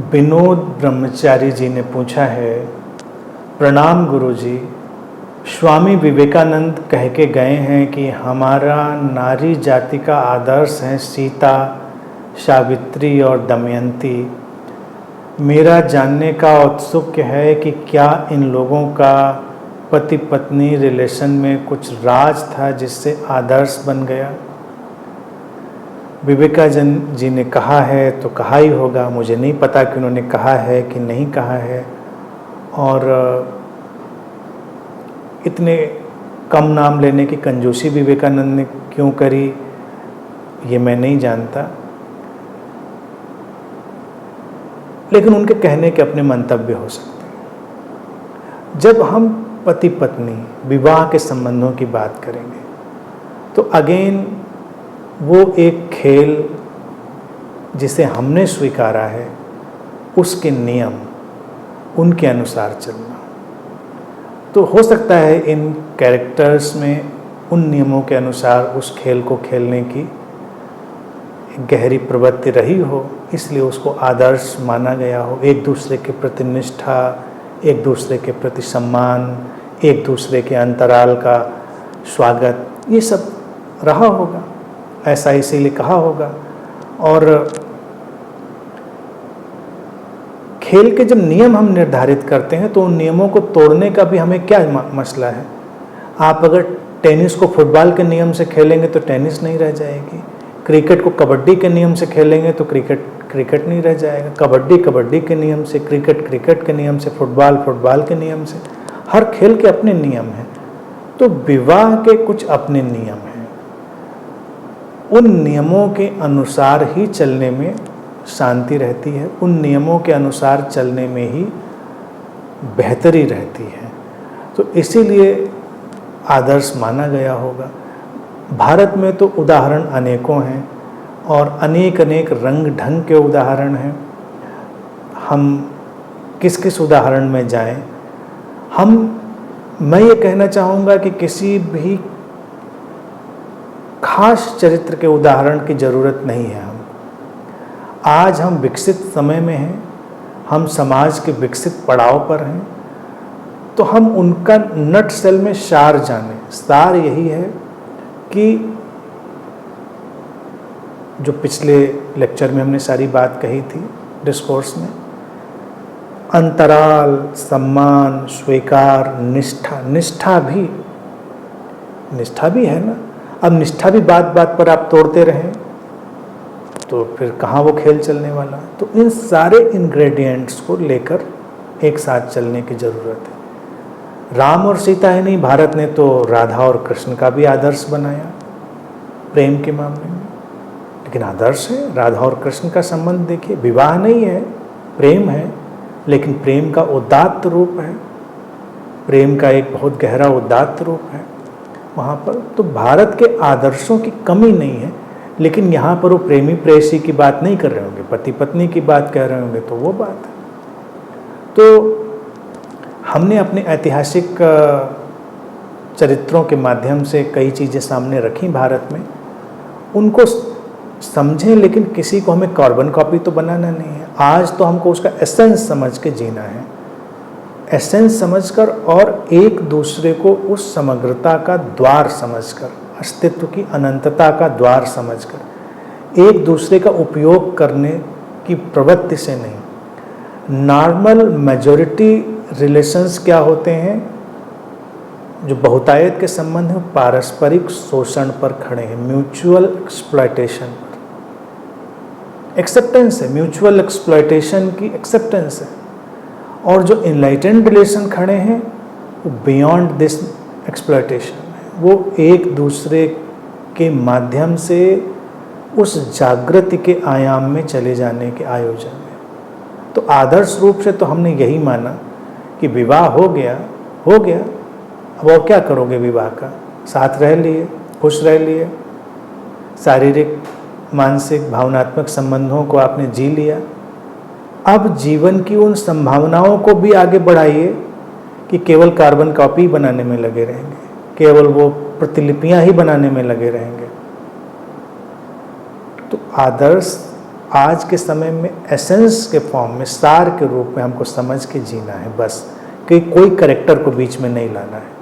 विनोद ब्रह्मचारी जी ने पूछा है, प्रणाम गुरुजी, स्वामी विवेकानंद कह के गए हैं कि हमारा नारी जाति का आदर्श है सीता, सावित्री और दमयंती। मेरा जानने का औत्सुक्य है कि क्या इन लोगों का पति पत्नी रिलेशन में कुछ राज था जिससे आदर्श बन गया। विवेकानंद जी ने कहा है तो कहा ही होगा, मुझे नहीं पता कि उन्होंने कहा है कि नहीं कहा है, और इतने कम नाम लेने की कंजूसी विवेकानंद ने क्यों करी ये मैं नहीं जानता, लेकिन उनके कहने के अपने मंतव्य हो सकते हैं। जब हम पति पत्नी विवाह के संबंधों की बात करेंगे तो अगेन वो एक खेल जिसे हमने स्वीकारा है, उसके नियम, उनके अनुसार चलना। तो हो सकता है इन कैरेक्टर्स में उन नियमों के अनुसार उस खेल को खेलने की गहरी प्रवृत्ति रही हो, इसलिए उसको आदर्श माना गया हो। एक दूसरे के प्रति निष्ठा, एक दूसरे के प्रति सम्मान, एक दूसरे के अंतराल का स्वागत, ये सब रहा होगा, ऐसा इसीलिए कहा होगा। और खेल के जब नियम हम निर्धारित करते हैं तो उन नियमों को तोड़ने का भी हमें क्या मसला है। आप अगर टेनिस को फुटबॉल के नियम से खेलेंगे तो टेनिस नहीं रह जाएगी, क्रिकेट को कबड्डी के नियम से खेलेंगे तो क्रिकेट नहीं रह जाएगा, कबड्डी के नियम से, क्रिकेट के नियम से, फुटबॉल के नियम से। हर खेल के अपने नियम हैं। तो विवाह के कुछ अपने नियम हैं, उन नियमों के अनुसार ही चलने में शांति रहती है, उन नियमों के अनुसार चलने में ही बेहतरी रहती है। तो इसीलिए आदर्श माना गया होगा। भारत में तो उदाहरण अनेकों हैं और अनेक रंग ढंग के उदाहरण हैं। हम किस किस उदाहरण में जाएं? मैं ये कहना चाहूँगा कि किसी भी खास चरित्र के उदाहरण की ज़रूरत नहीं है। आज हम विकसित समय में हैं, हम समाज के विकसित पड़ाव पर हैं, तो हम उनका नट सेल में सार जानें। सार यही है कि जो पिछले लेक्चर में हमने सारी बात कही थी डिस्कोर्स में, अंतराल, सम्मान, स्वीकार, निष्ठा भी है ना। अब निष्ठा भी बात बात पर आप तोड़ते रहें तो फिर कहाँ वो खेल चलने वाला। तो इन सारे इंग्रेडिएंट्स को लेकर एक साथ चलने की ज़रूरत है। राम और सीता ही नहीं, भारत ने तो राधा और कृष्ण का भी आदर्श बनाया प्रेम के मामले में। लेकिन आदर्श है, राधा और कृष्ण का संबंध देखिए, विवाह नहीं है, प्रेम है, लेकिन प्रेम का उदात्त रूप है, प्रेम का एक बहुत गहरा उदात्त रूप है वहाँ पर। तो भारत के आदर्शों की कमी नहीं है, लेकिन यहाँ पर वो प्रेमी प्रेयसी की बात नहीं कर रहे होंगे, पति पत्नी की बात कह रहे होंगे, तो वो बात है। तो हमने अपने ऐतिहासिक चरित्रों के माध्यम से कई चीज़ें सामने रखी भारत में, उनको समझें, लेकिन किसी को हमें कार्बन कॉपी तो बनाना नहीं है। आज तो हमको उसका एसेंस समझ के जीना है, एसेंस समझकर और एक दूसरे को उस समग्रता का द्वार समझकर, अस्तित्व की अनंतता का द्वार समझकर, एक दूसरे का उपयोग करने की प्रवृत्ति से नहीं। नॉर्मल मेजॉरिटी रिलेशंस क्या होते हैं? जो बहुतायत के संबंध हैं पारस्परिक शोषण पर खड़े हैं, म्यूचुअल एक्सप्लॉयटेशन पर। एक्सेप्टेंस है, म्यूचुअल एक्सप्लॉयटेशन की एक्सेप्टेंस है। और जो इनलाइटेंड रिलेशन खड़े हैं वो बियॉन्ड दिस एक्सप्लॉयटेशन है, वो एक दूसरे के माध्यम से उस जागृति के आयाम में चले जाने के आयोजन है। तो आदर्श रूप से तो हमने यही माना कि विवाह हो गया, अब और क्या करोगे विवाह का? साथ रह लिए, खुश रह लिए, शारीरिक, मानसिक, भावनात्मक संबंधों को आपने जी लिया। अब जीवन की उन संभावनाओं को भी आगे बढ़ाइए कि केवल कार्बन कॉपी बनाने में लगे रहेंगे, केवल वो प्रतिलिपियां ही बनाने में लगे रहेंगे। तो आदर्श आज के समय में एसेंस के फॉर्म में, सार के रूप में हमको समझ के जीना है बस, कि कोई करेक्टर को बीच में नहीं लाना है।